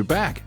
You're back.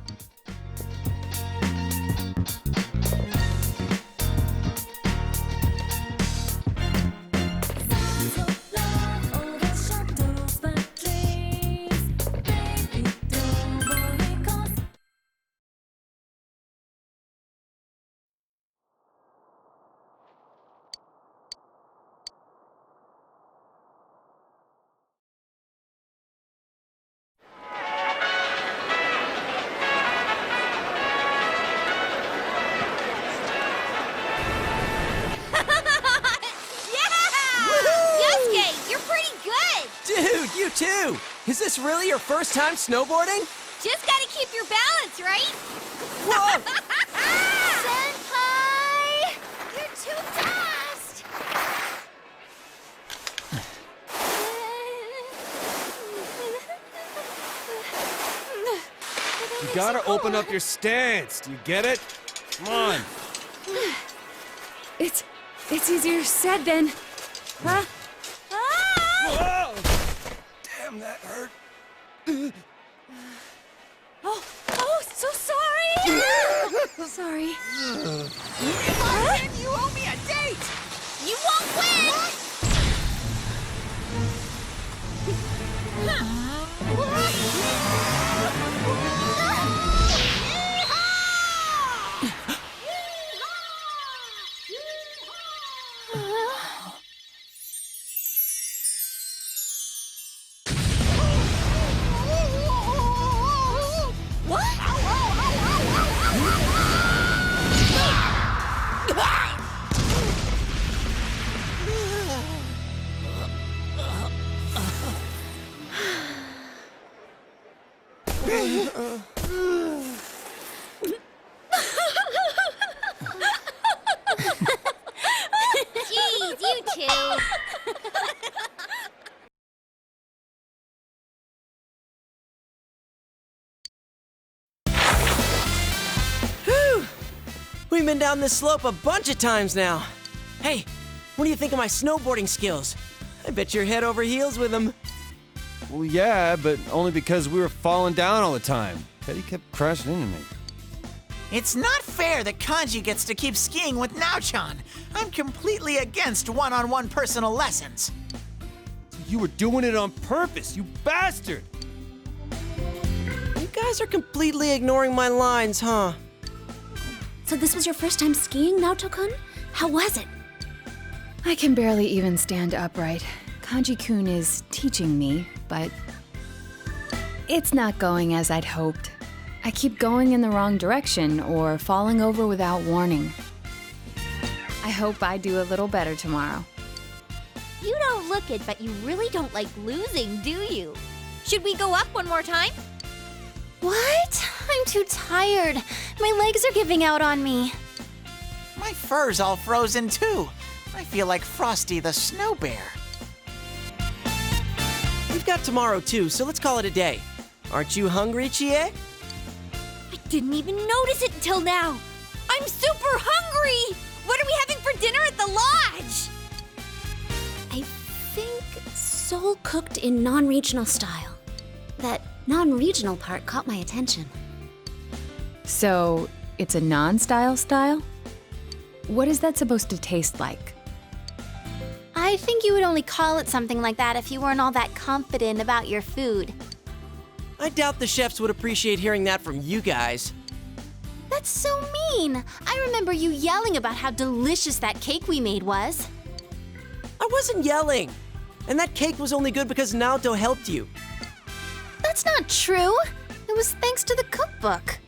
Dude, you too! Is this really your first time snowboarding? Just gotta keep your balance, right? Whoa! Senpai! You're too fast! You gotta open up your stance. Do you get it? Come on. It's easier said than... Huh? Whoa! Damn, that hurt. Oh, so sorry! Sorry. You owe me a date! You won't win! Jeez, you two. Whew! We've been down this slope a bunch of times now. Hey, what do you think of my snowboarding skills? I bet you're head over heels with them. Well, yeah, but only because we were falling down all the time. Teddy kept crashing into me. It's not fair that Kanji gets to keep skiing with Naochan. I'm completely against one-on-one personal lessons. You were doing it on purpose, you bastard! You guys are completely ignoring my lines, huh? So this was your first time skiing, Naoto-kun? How was it? I can barely even stand upright. Kanji-kun is teaching me, but it's not going as I'd hoped. I keep going in the wrong direction or falling over without warning. I hope I do a little better tomorrow. You don't look it, but you really don't like losing, do you? Should we go up one more time? What? I'm too tired. My legs are giving out on me. My fur's all frozen too. I feel like Frosty the Snow Bear. We've got tomorrow too, so let's call it a day. Aren't you hungry, Chie? I didn't even notice it until now. I'm super hungry! What are we having for dinner at the lodge? I think soul cooked in non-regional style. That non-regional part caught my attention. So, it's a non-style style? What is that supposed to taste like? I think you would only call it something like that if you weren't all that confident about your food. I doubt the chefs would appreciate hearing that from you guys. That's so mean. I remember you yelling about how delicious that cake we made was. I wasn't yelling. And that cake was only good because Naoto helped you. That's not true. It was thanks to the cookbook.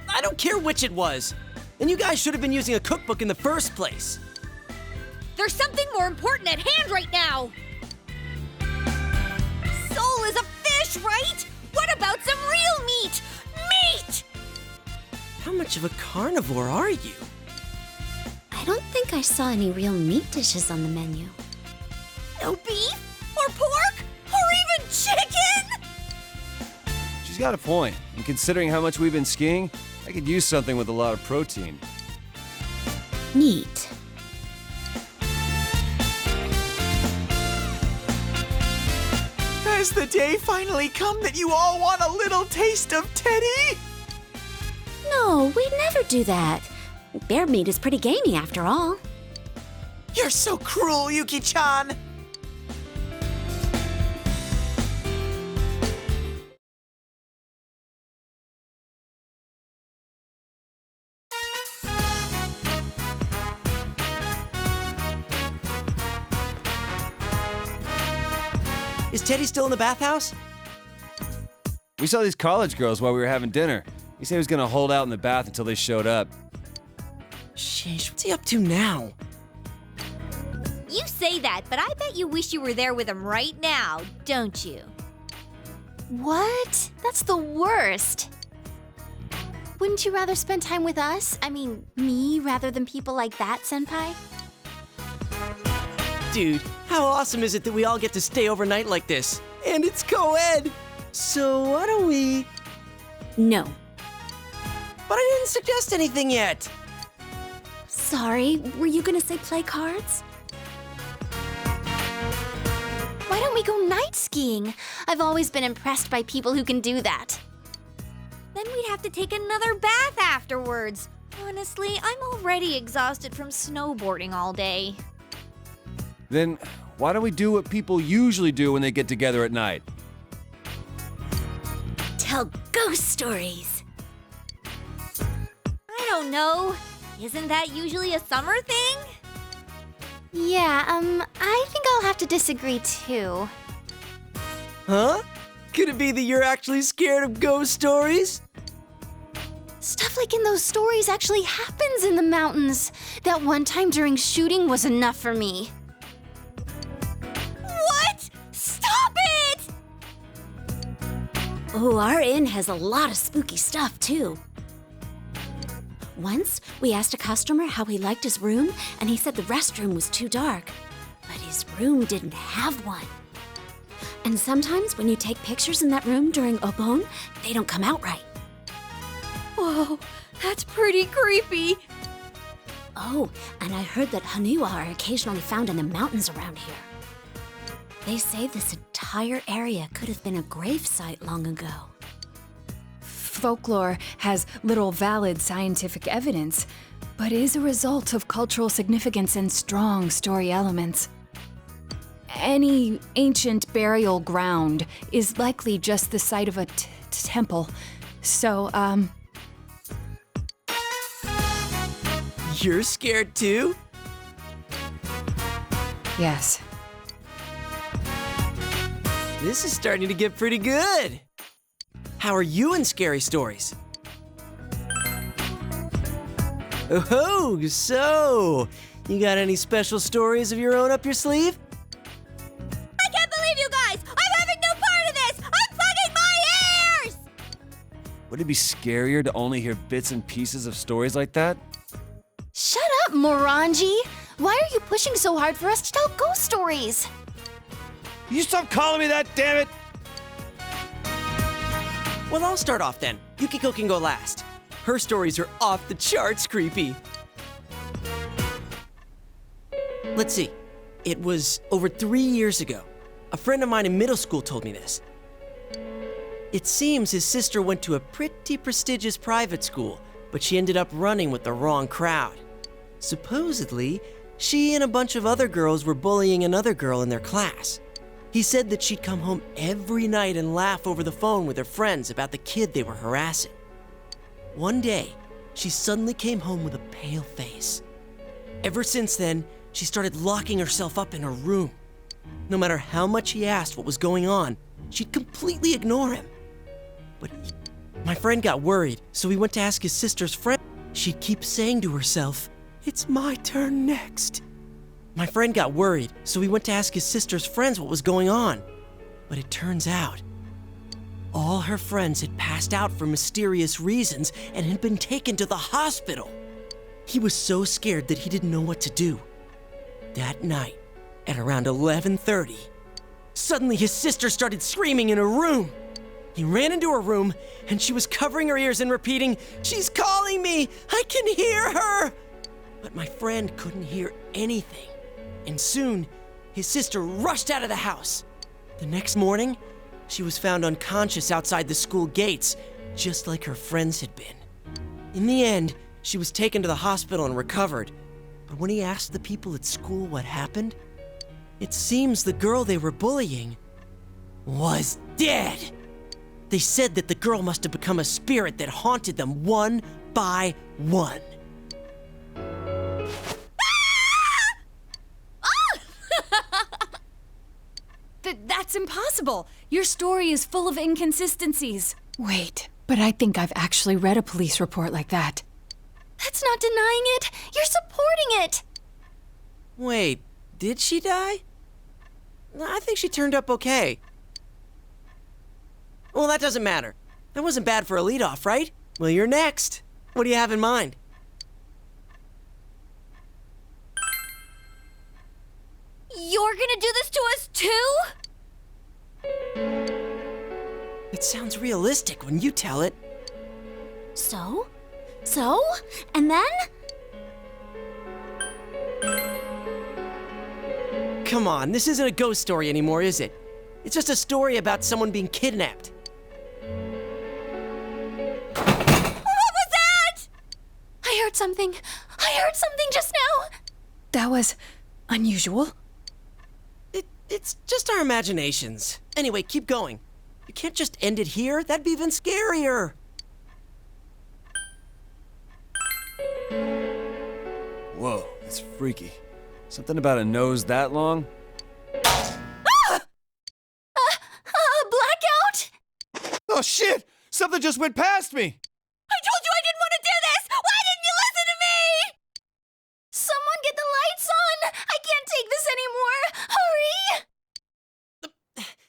I don't care which it was. And you guys should have been using a cookbook in the first place. There's something more important at hand right now. Soul is a fish, right? What about some real meat? Meat! How much of a carnivore are you? I don't think I saw any real meat dishes on the menu. No beef? Or pork? Or even chicken? She's got a point. And considering how much we've been skiing, I could use something with a lot of protein. Neat. Hey, Has the day finally come that you all want a little taste of Teddy? No, we'd never do that. Bear meat is pretty gamey after all. You're so cruel, Yuki-chan. Is Teddy still in the bathhouse? We saw these college girls while we were having dinner. He said he was gonna hold out in the bath until they showed up. Sheesh, what's he up to now? You say that, but I bet you wish you were there with him right now, don't you? What? That's the worst. Wouldn't you rather spend time with us? I mean, me rather than people like that, Senpai? Dude, how awesome is it that we all get to stay overnight like this? And it's co-ed! So why don't we... No. But I didn't suggest anything yet! Sorry, were you gonna say play cards? Why don't we go night skiing? I've always been impressed by people who can do that. Then we'd have to take another bath afterwards. Honestly, I'm already exhausted from snowboarding all day. Then why don't we do what people usually do when they get together at night? Tell ghost stories. I don't know. Isn't that usually a summer thing? Yeah, I think I'll have to disagree too. Huh? Could it be that you're actually scared of ghost stories? Stuff like in those stories actually happens in the mountains. That one time during shooting was enough for me. What? Stop it! Oh, our inn has a lot of spooky stuff too. Once, we asked a customer how he liked his room, and he said the restroom was too dark. But his room didn't have one. And sometimes when you take pictures in that room during Obon, they don't come out right. Whoa, that's pretty creepy. Oh, and I heard that Hanua are occasionally found in the mountains around here. They say this entire area could have been a grave site long ago. Folklore has little valid scientific evidence, but is a result of cultural significance and strong story elements. Any ancient burial ground is likely just the site of a temple. So, You're scared too? yes. This is starting to get pretty good. How are you in scary stories? Oh, so you got any special stories of your own up your sleeve? I can't believe you guys! I'm having no part of this! I'm plugging my ears! Would it be scarier to only hear bits and pieces of stories like that? Shut up, Morangi! Why are you pushing so hard for us to tell ghost stories? You stop calling me that, damn it! Well, I'll start off then. Yukiko can go last. Her stories are off the charts creepy. Let's see. It was over 3 years ago. A friend of mine in middle school told me this. It seems his sister went to a pretty prestigious private school, but she ended up running with the wrong crowd. Supposedly, she and a bunch of other girls were bullying another girl in their class. He said that she'd come home every night and laugh over the phone with her friends about the kid they were harassing. One day, she suddenly came home with a pale face. Ever since then, she started locking herself up in her room. No matter how much he asked what was going on, she'd completely ignore him. But my friend got worried, so he went to ask his sister's friend. She'd keep saying to herself, "It's my turn next." My friend got worried, so he went to ask his sister's friends what was going on. But it turns out, all her friends had passed out for mysterious reasons and had been taken to the hospital. He was so scared that he didn't know what to do. That night, at around 11:30, suddenly his sister started screaming in her room. He ran into her room, and she was covering her ears and repeating, "She's calling me! I can hear her!" But my friend couldn't hear anything. And soon, his sister rushed out of the house. The next morning, She was found unconscious outside the school gates, just like her friends had been. In the end, she was taken to the hospital and recovered. But when he asked the people at school what happened, it seems the girl they were bullying was dead. They said that the girl must have become a spirit that haunted them one by one. That's impossible. Your story is full of inconsistencies. Wait, but I think I've actually read a police report like that. That's not denying it. You're supporting it. Wait, did she die? I think she turned up okay. Well, that doesn't matter. That wasn't bad for a leadoff, right? Well, you're next. What do you have in mind? You're gonna do this to us too? It sounds realistic when you tell it. So? And then? Come on, this isn't a ghost story anymore, is it? It's just a story about someone being kidnapped. What was that? I heard something just now. That was unusual. It's just our imaginations. Anyway, keep going. You can't just end it here. That'd be even scarier. Whoa, that's freaky. Something about a nose that long? Blackout? Oh shit! Something just went past me! I told you I didn't want to do this! Why didn't you listen to me? Someone get the lights on! I can't take this anymore! Hurry!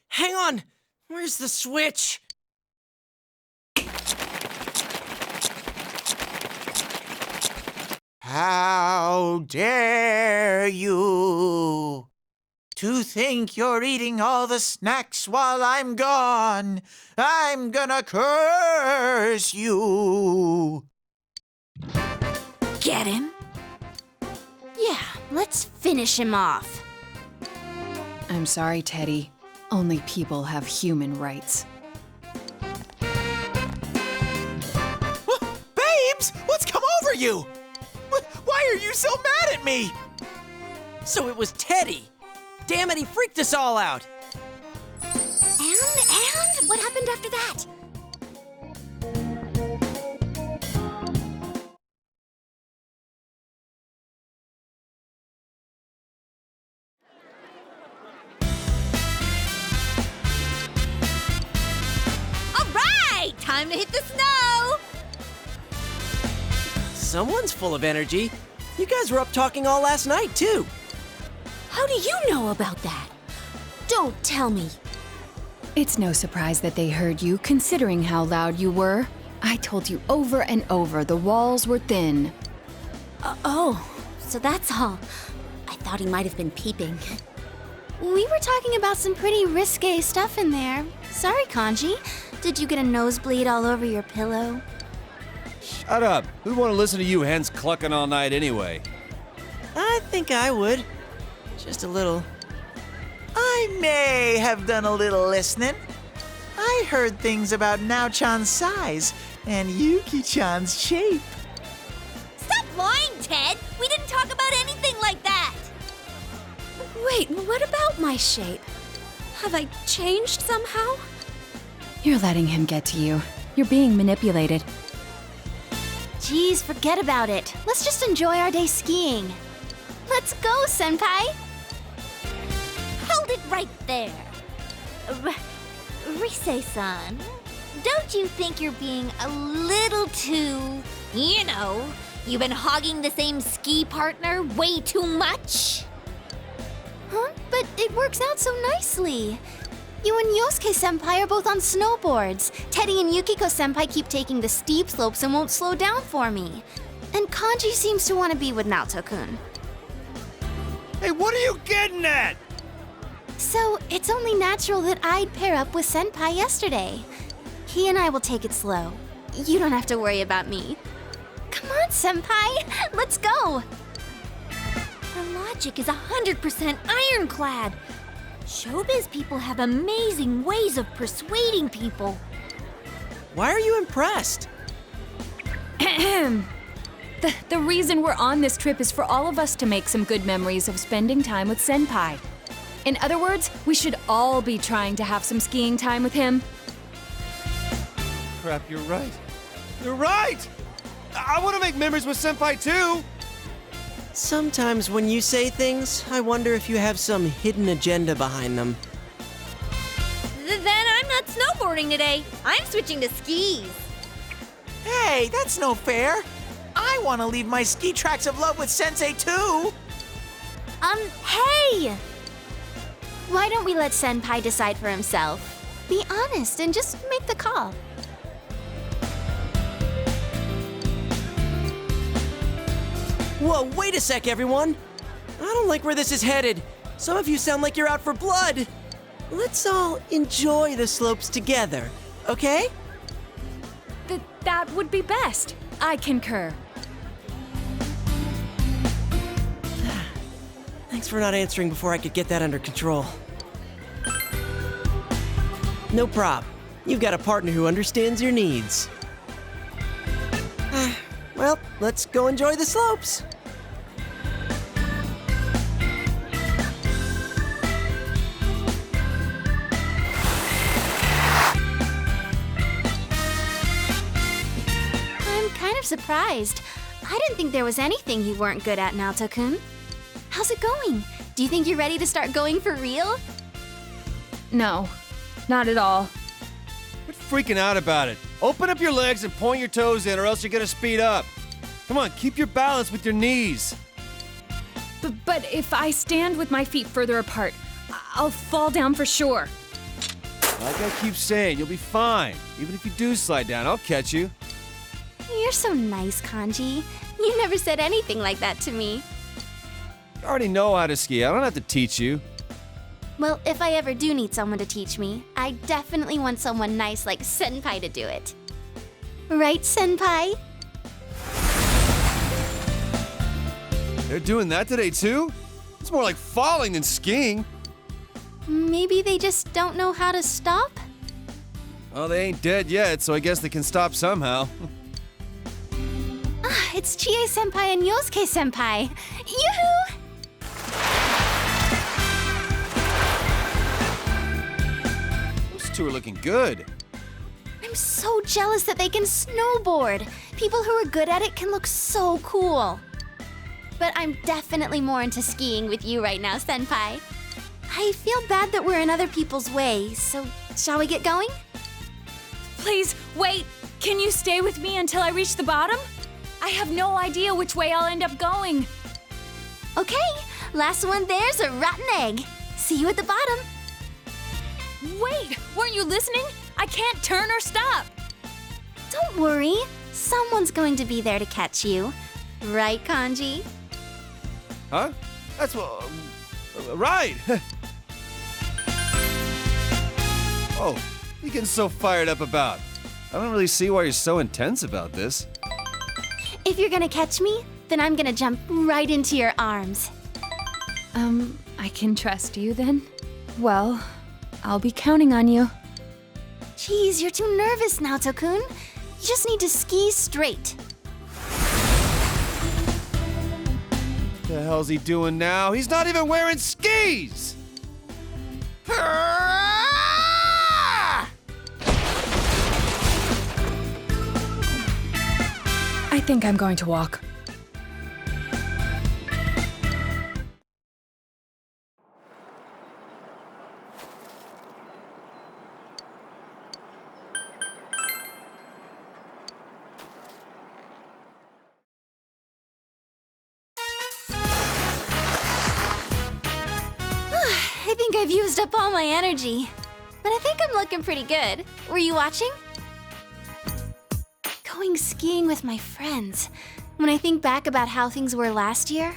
Hang on. Where's the switch? How dare you to think you're eating all the snacks while I'm gone? I'm gonna curse you. Get him? Yeah, let's finish him off. I'm sorry, Teddy. Only people have human rights. Babes, what's come over you? Why are you so mad at me? So it was Teddy. Damn it, he freaked us all out. And what happened after that? All right, time to hit the snow. Someone's full of energy. You guys were up talking all last night, too. How do you know about that? Don't tell me. It's no surprise that they heard you, considering how loud you were. I told you over and over the walls were thin. Oh, so that's all. I thought he might have been peeping. We were talking about some pretty risque stuff in there. Sorry, Kanji. Did you get a nosebleed all over your pillow? Shut up! Who'd want to listen to you hens clucking all night anyway? I think I would. Just a little. I may have done a little listening. I heard things about Nao-chan's size and Yuki-chan's shape. Stop lying, Ted. We didn't talk about anything like that. Wait, what about my shape? Have I changed somehow? You're letting him get to you. You're being manipulated. Geez, forget about it. Let's just enjoy our day skiing. Let's go, Senpai! Hold it right there. Rise-san, don't you think you're being a little too, you've been hogging the same ski partner way too much? Huh? But it works out so nicely. You and Yosuke-senpai are both on snowboards. Teddy and Yukiko-senpai keep taking the steep slopes and won't slow down for me. And Kanji seems to want to be with Naoto-kun. Hey, what are you getting at? So, it's only natural that I'd pair up with Senpai yesterday. He and I will take it slow. You don't have to worry about me. Come on, Senpai! Let's go! Her logic is 100% ironclad. Showbiz people have amazing ways of persuading people. Why are you impressed? The reason we're on this trip is for all of us to make some good memories of spending time with Senpai. In other words, we should all be trying to have some skiing time with him. Crap, you're right. You're right! I want to make memories with Senpai too! Sometimes when you say things, I wonder if you have some hidden agenda behind them. Then I'm not snowboarding today. I'm switching to skis. Hey, that's no fair. I want to leave my ski tracks of love with Sensei too. Hey! Why don't we let Senpai decide for himself? Be honest and just make the call. Whoa, wait a sec, everyone! I don't like where this is headed. Some of you sound like you're out for blood. Let's all enjoy the slopes together, okay? That would be best. I concur. Thanks for not answering before I could get that under control. No prob. You've got a partner who understands your needs. Well, let's go enjoy the slopes. I'm kind of surprised. I didn't think there was anything you weren't good at, Naoto-kun. How's it going? Do you think you're ready to start going for real? No, not at all. Quit freaking out about it. Open up your legs and point your toes in, or else you're gonna speed up. Come on, keep your balance with your knees. But if I stand with my feet further apart, I'll fall down for sure. Like I keep saying, you'll be fine. Even if you do slide down, I'll catch you. You're so nice, Kanji. You never said anything like that to me. You already know how to ski. I don't have to teach you. Well, if I ever do need someone to teach me, I definitely want someone nice like Senpai to do it. Right, Senpai? They're doing that today too? It's more like falling than skiing. Maybe they just don't know how to stop? Well, they ain't dead yet, so I guess they can stop somehow. It's Chie Senpai and Yosuke Senpai. Yoo-hoo! Those two are looking good. I'm so jealous that they can snowboard. People who are good at it can look so cool. But I'm definitely more into skiing with you right now, Senpai. I feel bad that we're in other people's way, so shall we get going? Please, wait. Can you stay with me until I reach the bottom? I have no idea which way I'll end up going. Okay, last one there's a rotten egg. See you at the bottom. Wait, weren't you listening? I can't turn or stop. Don't worry, someone's going to be there to catch you. Right, Kanji? Huh? That's what... right! Oh, what are you getting so fired up about? I don't really see why you're so intense about this. If you're gonna catch me, then I'm gonna jump right into your arms. I can trust you then? Well, I'll be counting on you. Jeez, you're too nervous, Naoto-kun. You just need to ski straight. What the hell's he doing now? He's not even wearing skis! I think I'm going to walk. I think I've used up all my energy. But I think I'm looking pretty good. Were you watching? Going skiing with my friends. When I think back about how things were last year,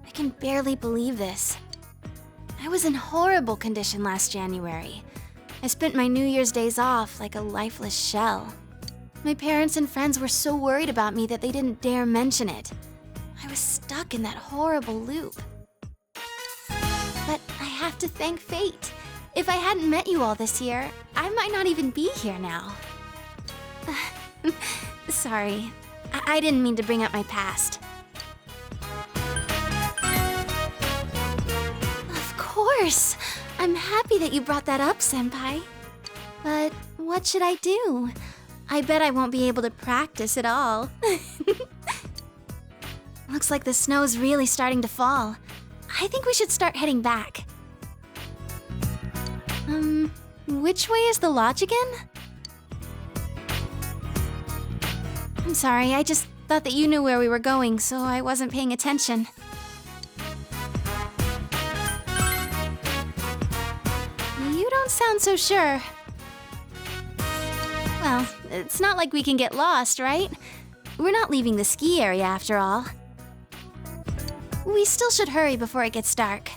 I can barely believe this. I was in horrible condition last January. I spent my New Year's days off like a lifeless shell. My parents and friends were so worried about me that they didn't dare mention it. I was stuck in that horrible loop. But I have to thank fate. If I hadn't met you all this year, I might not even be here now. Sorry. I didn't mean to bring up my past. Of course! I'm happy that you brought that up, Senpai. But what should I do? I bet I won't be able to practice at all. Looks like the snow's really starting to fall. I think we should start heading back. Which way is the lodge again? I'm sorry, I just thought that you knew where we were going, so I wasn't paying attention. You don't sound so sure. Well, it's not like we can get lost, right? We're not leaving the ski area after all. We still should hurry before it gets dark.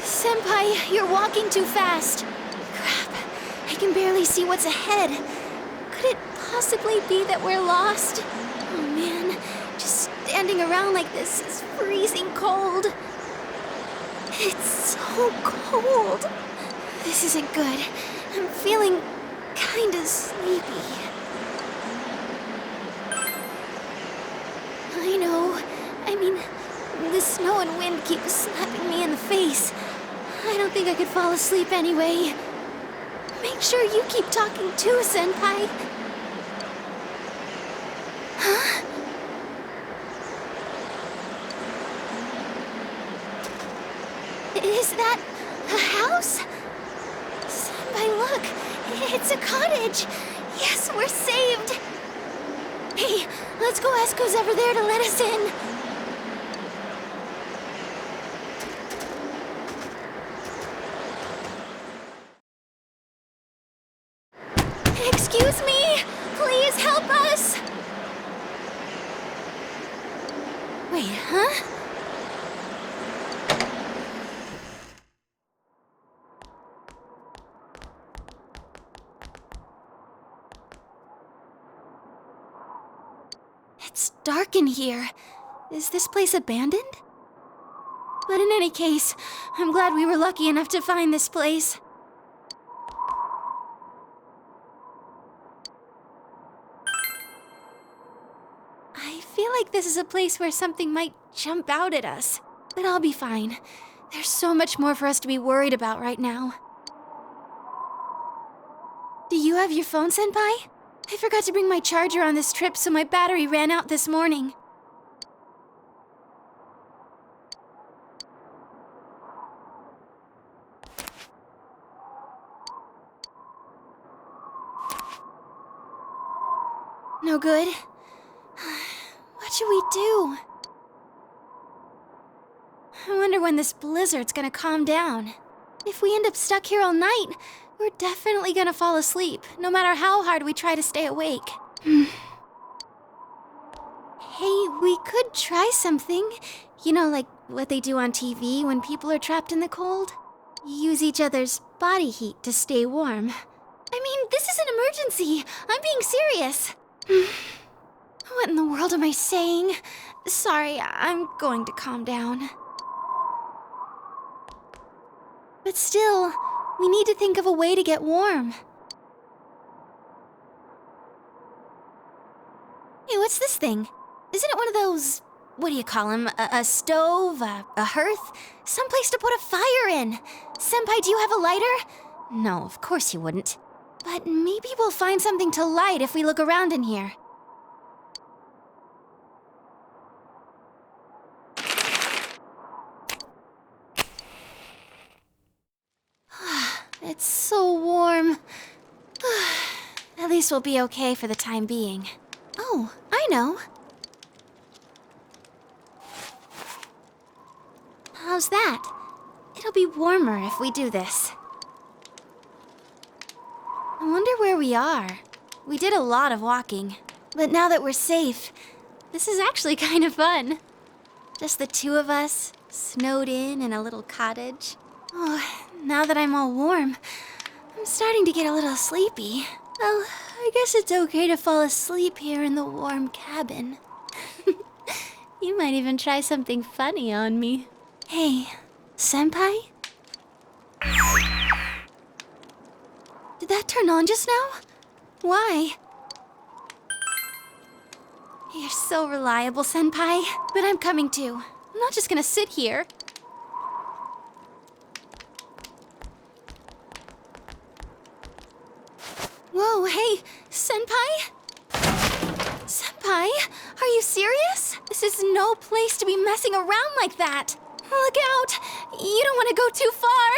Senpai, you're walking too fast. Crap, I can barely see what's ahead. Could it possibly be that we're lost? Oh man, just standing around like this is freezing cold. It's so cold. This isn't good. I'm feeling kinda sleepy. I know. I mean, the snow and wind keep slapping me in the face. I don't think I could fall asleep anyway. Make sure you keep talking too, Senpai. Huh? Is that a house? Senpai, look! It's a cottage! Yes, we're saved! Hey, let's go ask who's ever there to let us in. Excuse me! Please help us! Wait, huh? It's dark in here. Is this place abandoned? But in any case, I'm glad we were lucky enough to find this place. I feel like this is a place where something might jump out at us. But I'll be fine. There's so much more for us to be worried about right now. Do you have your phone, Senpai? I forgot to bring my charger on this trip, so my battery ran out this morning. No good? What should we do? I wonder when this blizzard's gonna calm down. If we end up stuck here all night, we're definitely gonna fall asleep, no matter how hard we try to stay awake. Hey, we could try something. You know, like what they do on TV when people are trapped in the cold? Use each other's body heat to stay warm. I mean, this is an emergency. I'm being serious. What in the world am I saying? Sorry, I'm going to calm down. But still, we need to think of a way to get warm. Hey, what's this thing? Isn't it one of those, what do you call them? A stove? A hearth? Someplace to put a fire in. Senpai, do you have a lighter? No, of course you wouldn't. But maybe we'll find something to light if we look around in here. It's so warm. At least we'll be okay for the time being. Oh, I know. How's that? It'll be warmer if we do this. I wonder where we are. We did a lot of walking. But now that we're safe, this is actually kind of fun. Just the two of us, snowed in a little cottage. Oh, now that I'm all warm, I'm starting to get a little sleepy. Well, I guess it's okay to fall asleep here in the warm cabin. You might even try something funny on me. Hey, Senpai? Did that turn on just now? Why? You're so reliable, Senpai. But I'm coming too. I'm not just gonna sit here. Whoa, hey, Senpai? Senpai, are you serious? This is no place to be messing around like that. Look out! You don't want to go too far.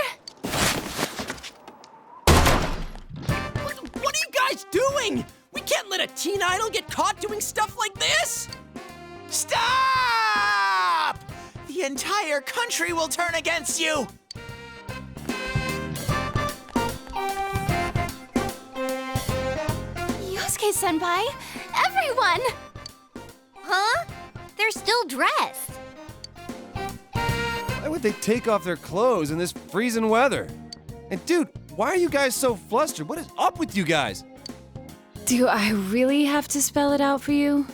What are you guys doing? We can't let a teen idol get caught doing stuff like this! Stop! The entire country will turn against you! Yosuke-senpai, everyone! Huh? They're still dressed. Why would they take off their clothes in this freezing weather? And dude, why are you guys so flustered? What is up with you guys? Do I really have to spell it out for you?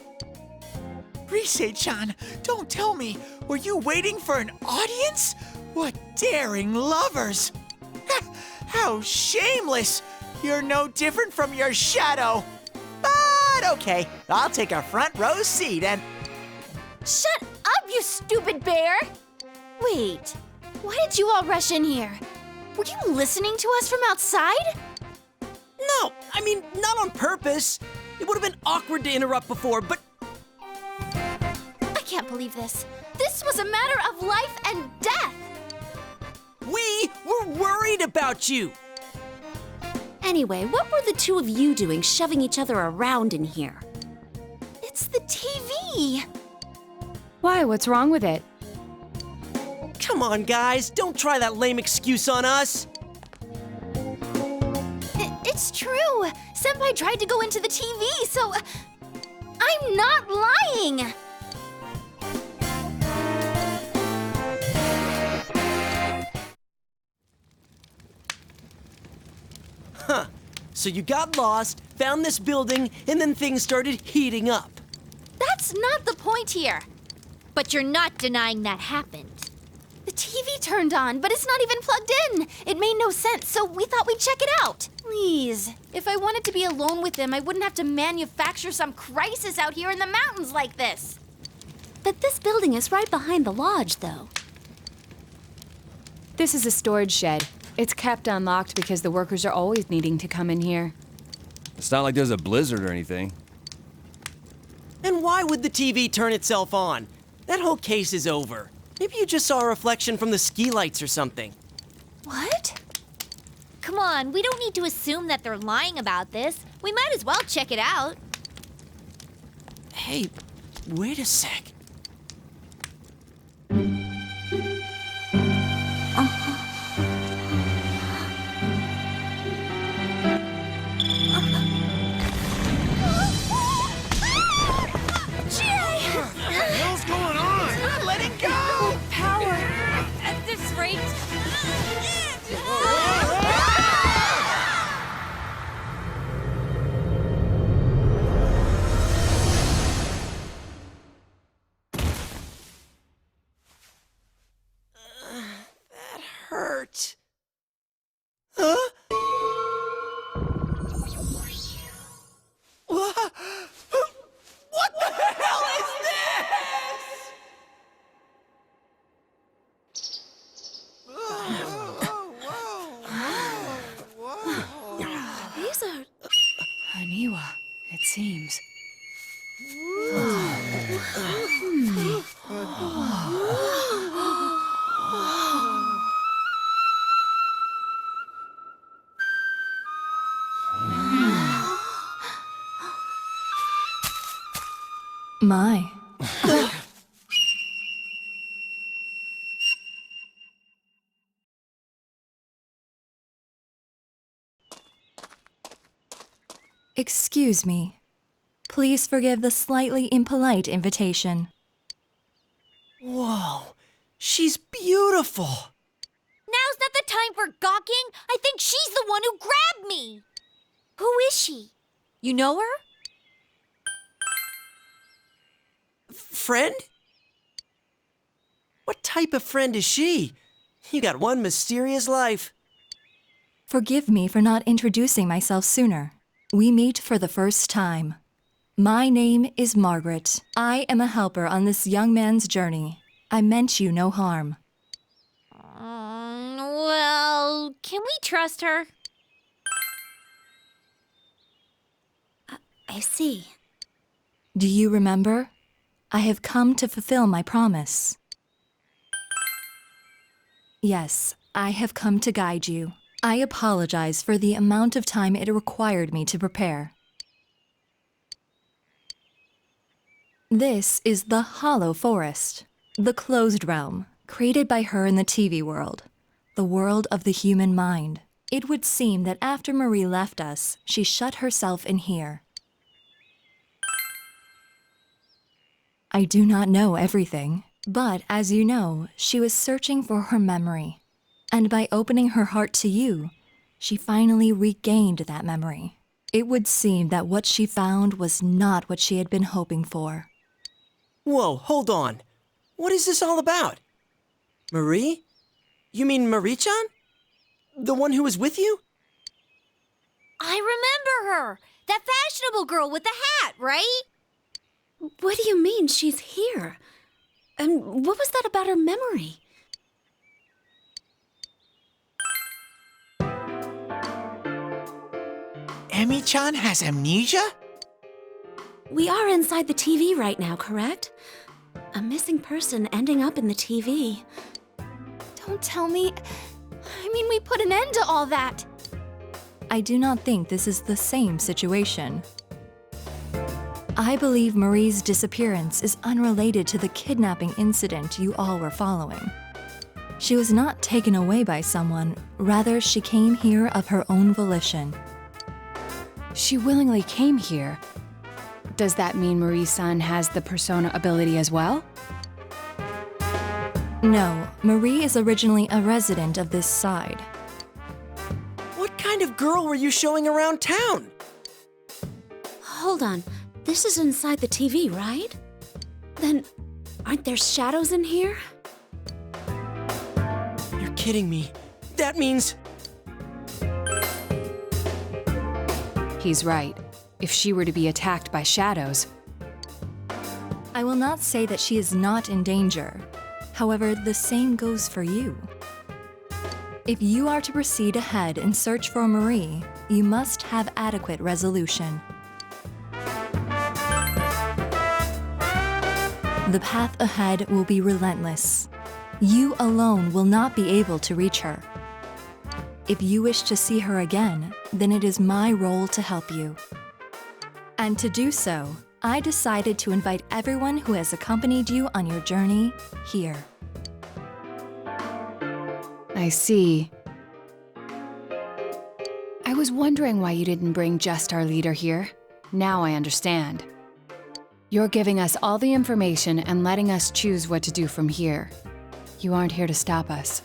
Rise-chan, don't tell me. Were you waiting for an audience? What daring lovers! How shameless! You're no different from your shadow. But okay, I'll take a front row seat and... Shut up, you stupid bear! Wait, why did you all rush in here? Were you listening to us from outside? No, I mean, not on purpose. It would have been awkward to interrupt before, but I can't believe this. This was a matter of life and death! we were worried about you. Anyway, what were the two of you doing shoving each other around in here? It's the TV! Why? What's wrong with it? Come on, guys, don't try that lame excuse on us. It's true! Senpai tried to go into the TV, so... I'm not lying! Huh. So you got lost, found this building, and then things started heating up. That's not the point here. But you're not denying that happened. The TV turned on, but it's not even plugged in. It made no sense, so we thought we'd check it out. Please, if I wanted to be alone with him, I wouldn't have to manufacture some crisis out here in the mountains like this. But this building is right behind the lodge, though. This is a storage shed. It's kept unlocked because the workers are always needing to come in here. It's not like there's a blizzard or anything. And why would the TV turn itself on? That whole case is over. Maybe you just saw a reflection from the ski lights or something. What? Come on, we don't need to assume that they're lying about this. We might as well check it out. Hey, wait a sec. What's going on? Let it go! Power! At this rate... That hurt. Huh? What the hell is this? These are... Haniwa, it seems. My. Excuse me. Please forgive the slightly impolite invitation. Whoa, she's beautiful. Now's not the time for gawking. I think she's the one who grabbed me. Who is she? You know her? Friend? What type of friend is she? You got one mysterious life. Forgive me for not introducing myself sooner. We meet for the first time. My name is Margaret. I am a helper on this young man's journey. I meant you no harm. Well, can we trust her? I see. Do you remember? I have come to fulfill my promise. Yes, I have come to guide you. I apologize for the amount of time it required me to prepare. This is the Hollow Forest, the closed realm, created by her in the TV world, the world of the human mind. It would seem that after Marie left us, she shut herself in here. I do not know everything, but as you know, she was searching for her memory. And by opening her heart to you, she finally regained that memory. It would seem that what she found was not what she had been hoping for. Whoa, hold on. What is this all about? Marie? You mean Marie-chan? The one who was with you? I remember her. That fashionable girl with the hat, right? What do you mean she's here? And what was that about her memory? Emi-chan has amnesia? We are inside the TV right now, correct? A missing person ending up in the TV. Don't tell me. I mean, we put an end to all that. I do not think this is the same situation. I believe Marie's disappearance is unrelated to the kidnapping incident you all were following. She was not taken away by someone, rather she came here of her own volition. She willingly came here. Does that mean Marie-san has the persona ability as well? No, Marie is originally a resident of this side. What kind of girl were you showing around town? Hold on. This is inside the TV, right? Then, aren't there shadows in here? You're kidding me. That means... He's right. If she were to be attacked by shadows, I will not say that she is not in danger. However, the same goes for you. If you are to proceed ahead and search for Marie, you must have adequate resolution. The path ahead will be relentless. You alone will not be able to reach her. If you wish to see her again, then it is my role to help you. And to do so, I decided to invite everyone who has accompanied you on your journey here. I see. I was wondering why you didn't bring just our leader here. Now I understand. You're giving us all the information and letting us choose what to do from here. You aren't here to stop us.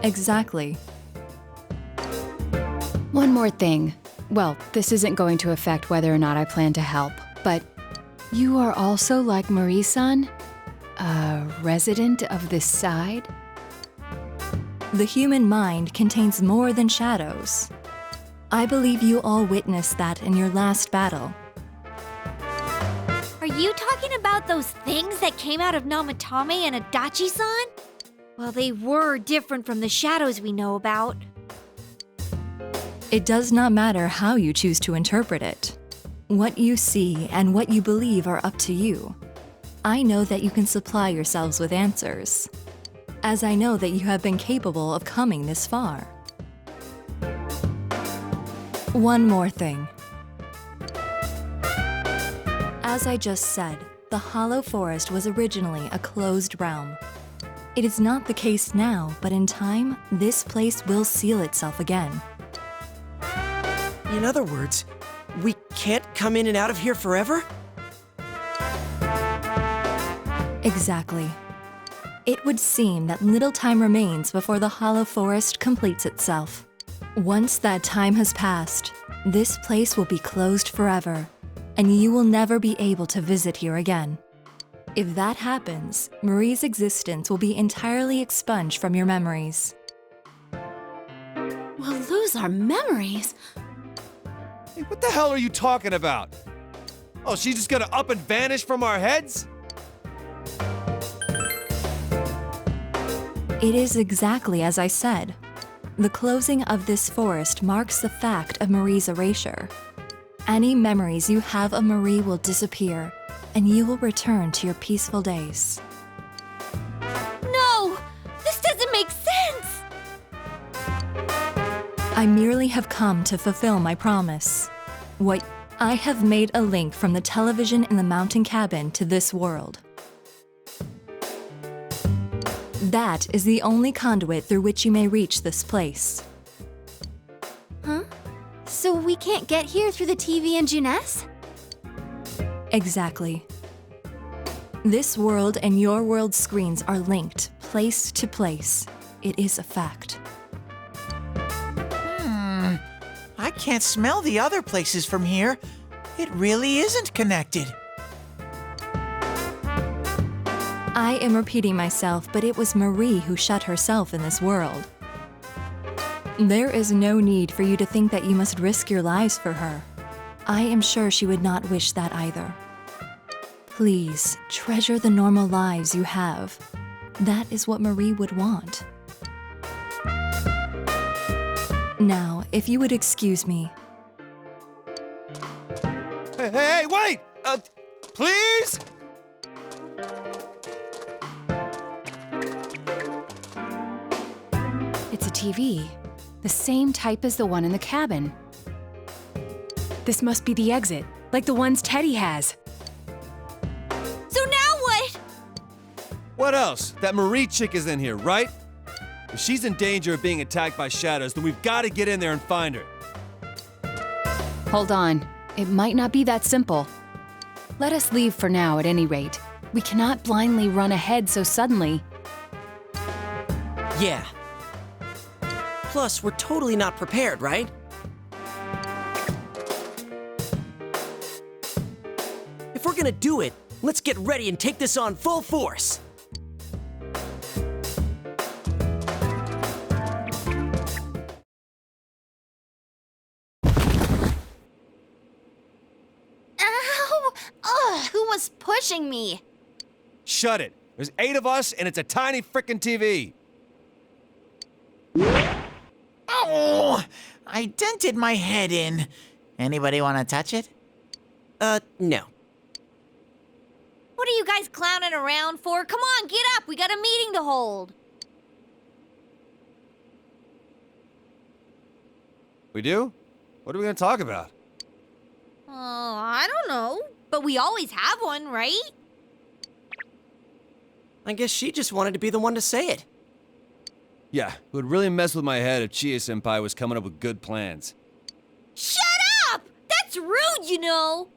Exactly. One more thing. Well, this isn't going to affect whether or not I plan to help, but you are also like Marie-san? A resident of this side? The human mind contains more than shadows. I believe you all witnessed that in your last battle. Are you talking about those things that came out of Namatame and Adachi-san? Well, they were different from the shadows we know about. It does not matter how you choose to interpret it. What you see and what you believe are up to you. I know that you can supply yourselves with answers, as I know that you have been capable of coming this far. One more thing. As I just said, the Hollow Forest was originally a closed realm. It is not the case now, but in time, this place will seal itself again. In other words, we can't come in and out of here forever? Exactly. It would seem that little time remains before the Hollow Forest completes itself. Once that time has passed, this place will be closed forever, and you will never be able to visit here again. If that happens, Marie's existence will be entirely expunged from your memories. We'll lose our memories. Hey, what the hell are you talking about? Oh, she's just gonna up and vanish from our heads? It is exactly as I said. The closing of this forest marks the fact of Marie's erasure. Any memories you have of Marie will disappear, and you will return to your peaceful days. No! This doesn't make sense! I merely have come to fulfill my promise. I have made a link from the television in the mountain cabin to this world. That is the only conduit through which you may reach this place. Huh? So we can't get here through the TV and Juness? Exactly. This world and your world's screens are linked, place to place. It is a fact. I can't smell the other places from here. It really isn't connected. I am repeating myself, but it was Marie who shut herself in this world. There is no need for you to think that you must risk your lives for her. I am sure she would not wish that either. Please, treasure the normal lives you have. That is what Marie would want. Now, if you would excuse me. Hey, wait! Please? It's a TV, the same type as the one in the cabin. This must be the exit, like the ones Teddy has. So now what? What else? That Marie chick is in here, right? If she's in danger of being attacked by shadows, then we've got to get in there and find her. Hold on, it might not be that simple. Let us leave for now at any rate. We cannot blindly run ahead so suddenly. Yeah. Plus, we're totally not prepared, right? If we're gonna do it, let's get ready and take this on full force. Ow! Ugh, who was pushing me? Shut it. There's 8 of us, and it's a tiny frickin' TV. Oh, I dented my head in. Anybody want to touch it? No. What are you guys clowning around for? Come on, get up. We got a meeting to hold. We do? What are we gonna talk about? Oh, I don't know. But we always have one, right? I guess she just wanted to be the one to say it. Yeah, it would really mess with my head if Chia-senpai was coming up with good plans. Shut up! That's rude, you know.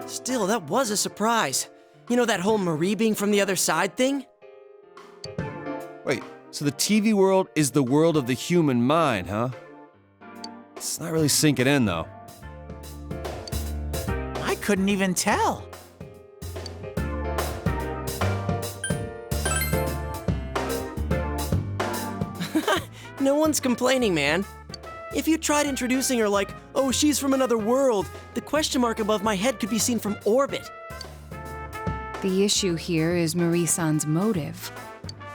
Still, that was a surprise. You know that whole Marie being from the other side thing? Wait, so the TV world is the world of the human mind, huh? It's not really sinking in, though. I couldn't even tell. No one's complaining, man. If you tried introducing her like, oh, she's from another world, the question mark above my head could be seen from orbit. The issue here is Marie-san's motive.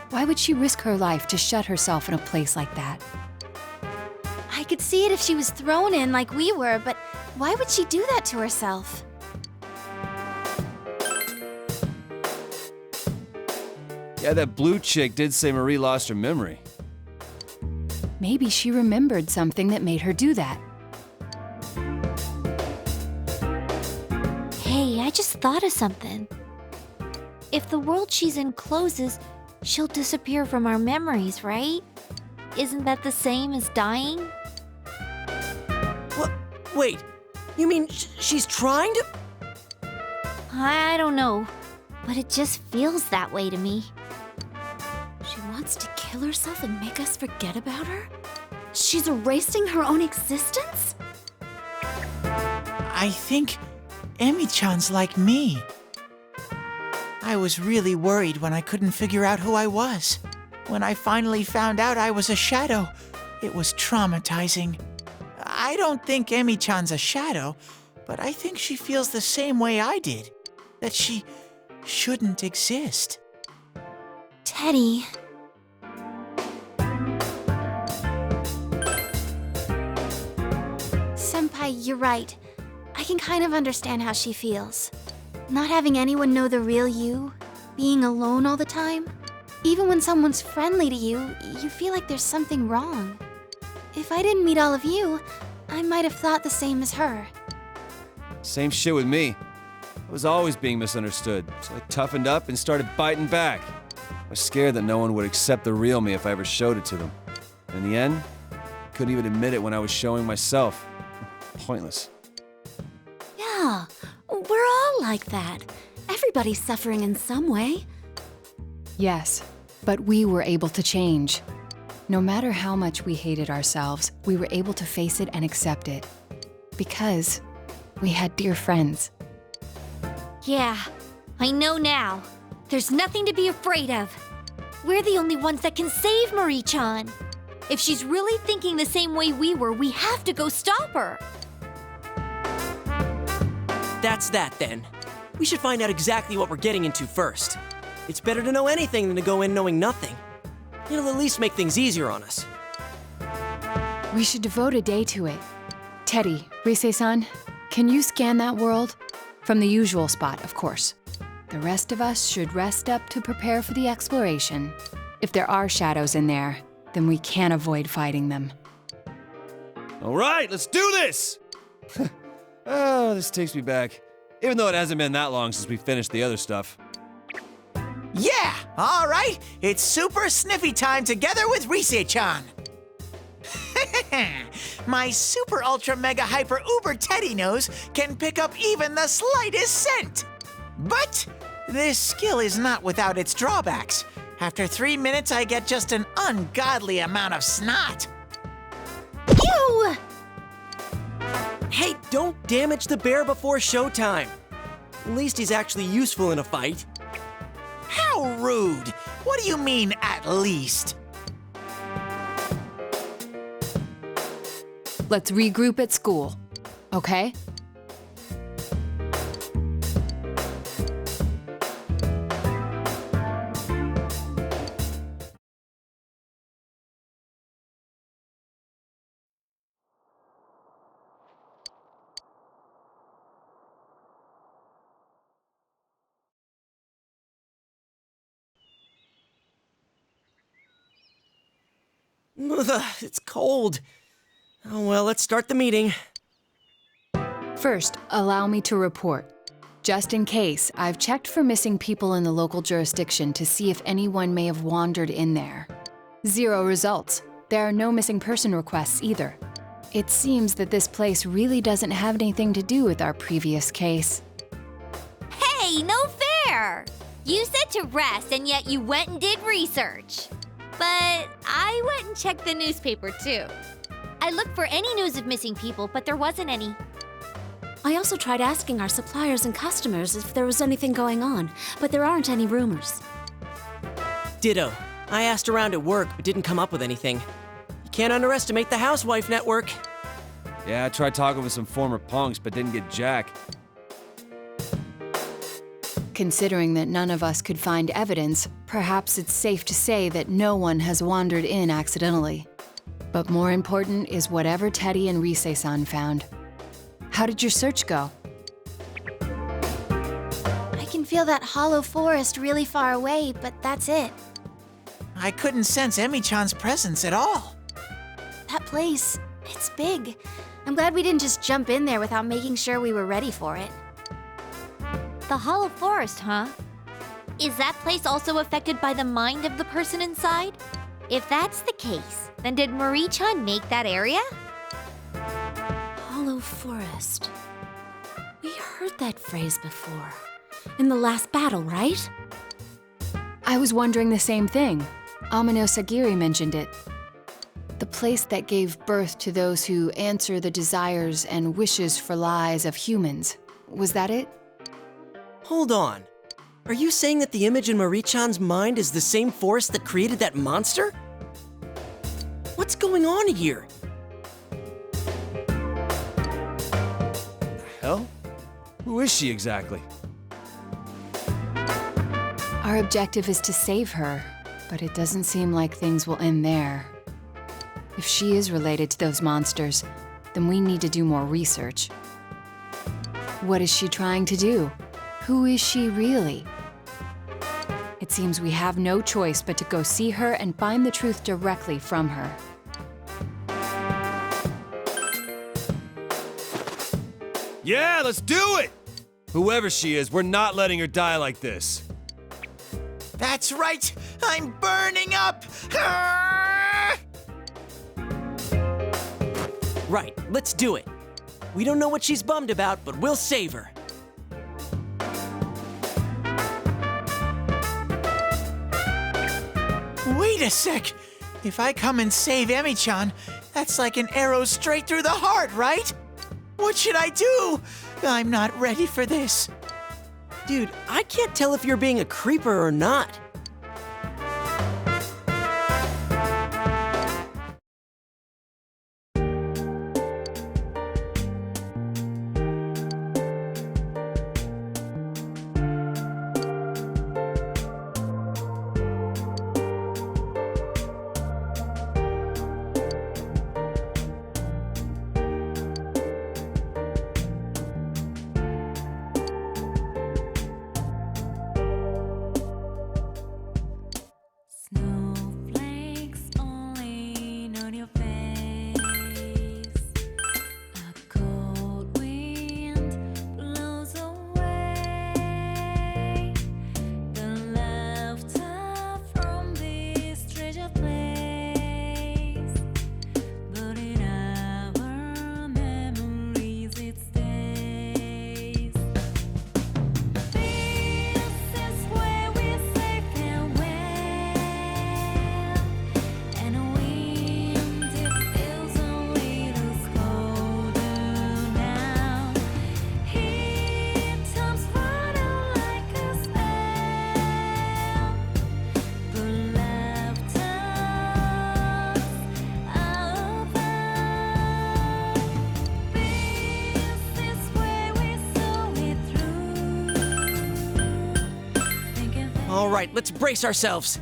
Why would she risk her life to shut herself in a place like that? I could see it if she was thrown in like we were, but why would she do that to herself? Yeah, that blue chick did say Marie lost her memory. Maybe she remembered something that made her do that. Hey, I just thought of something. If the world she's in closes, she'll disappear from our memories, right? Isn't that the same as dying? Wait, you mean she's trying to? I don't know, but it just feels that way to me. She wants to kill herself and make us forget about her? She's erasing her own existence? I think Emi-chan's like me. I was really worried when I couldn't figure out who I was. When I finally found out I was a shadow, it was traumatizing. I don't think Emi-chan's a shadow, but I think she feels the same way I did. That she shouldn't exist. Teddy. Senpai, you're right. I can kind of understand how she feels. Not having anyone know the real you, being alone all the time. Even when someone's friendly to you, you feel like there's something wrong. If I didn't meet all of you, I might have thought the same as her. Same shit with me. I was always being misunderstood, so I toughened up and started biting back. I was scared that no one would accept the real me if I ever showed it to them. And in the end, I couldn't even admit it when I was showing myself. Pointless. Yeah, we're all like that. Everybody's suffering in some way. Yes, but we were able to change. No matter how much we hated ourselves, we were able to face it and accept it. Because we had dear friends. Yeah, I know now. There's nothing to be afraid of. We're the only ones that can save Marie-chan. If she's really thinking the same way we were, we have to go stop her. That's that then. We should find out exactly what we're getting into first. It's better to know anything than to go in knowing nothing. It'll at least make things easier on us. We should devote a day to it. Teddy, Rise-san, can you scan that world? From the usual spot, of course. The rest of us should rest up to prepare for the exploration. If there are shadows in there, then we can't avoid fighting them. All right, let's do this! Oh, this takes me back. Even though it hasn't been that long since we finished the other stuff. Yeah, all right. It's super sniffy time together with Rise-chan. My super ultra mega hyper uber teddy nose can pick up even the slightest scent. But this skill is not without its drawbacks. After 3 minutes, I get just an ungodly amount of snot. Ew! Hey, don't damage the bear before showtime. At least he's actually useful in a fight. How rude! What do you mean, at least? Let's regroup at school, okay? Ugh, it's cold. Oh well, let's start the meeting. First, allow me to report. Just in case, I've checked for missing people in the local jurisdiction to see if anyone may have wandered in there. 0 results. There are no missing person requests either. It seems that this place really doesn't have anything to do with our previous case. Hey, no fair! You said to rest, and yet you went and did research. But I went and checked the newspaper too. I looked for any news of missing people, but there wasn't any. I also tried asking our suppliers and customers if there was anything going on, but there aren't any rumors. Ditto. I asked around at work, but didn't come up with anything. You can't underestimate the housewife network. Yeah, I tried talking with some former punks, but didn't get jack. Considering that none of us could find evidence, perhaps it's safe to say that no one has wandered in accidentally. But more important is whatever Teddy and Rise-san found. How did your search go? I can feel that hollow forest really far away, but that's it. I couldn't sense Emi-chan's presence at all. That place, it's big. I'm glad we didn't just jump in there without making sure we were ready for it. The Hollow Forest, huh? Is that place also affected by the mind of the person inside? If that's the case, then did Marie-chan make that area? Hollow Shadow Forest. We heard that phrase before. In the last battle, right? I was wondering the same thing. Amano Sagiri mentioned it. The place that gave birth to those who answer the desires and wishes for lies of humans. Was that it? Hold on. Are you saying that the image in Marie-chan's mind is the same forest that created that monster? What's going on here? Hell? Who is she exactly? Our objective is to save her, but it doesn't seem like things will end there. If she is related to those monsters, then we need to do more research. What is she trying to do? Who is she really? It seems we have no choice but to go see her and find the truth directly from her. Yeah, let's do it! Whoever she is, we're not letting her die like this. That's right! I'm burning up! Ah! Right, let's do it. We don't know what she's bummed about, but we'll save her. Wait a sec! If I come and save Emi-chan, that's like an arrow straight through the heart, right? What should I do? I'm not ready for this. Dude, I can't tell if you're being a creeper or not. Snowflakes only on your face. A cold wind blows away the laughter from this treasure place. But in our memories it stays. This is where we're safe and well, and a wind it feels a little colder now. It turns harder like a spell, but laughter above. This is where we saw it through. Think of All right, let's brace ourselves.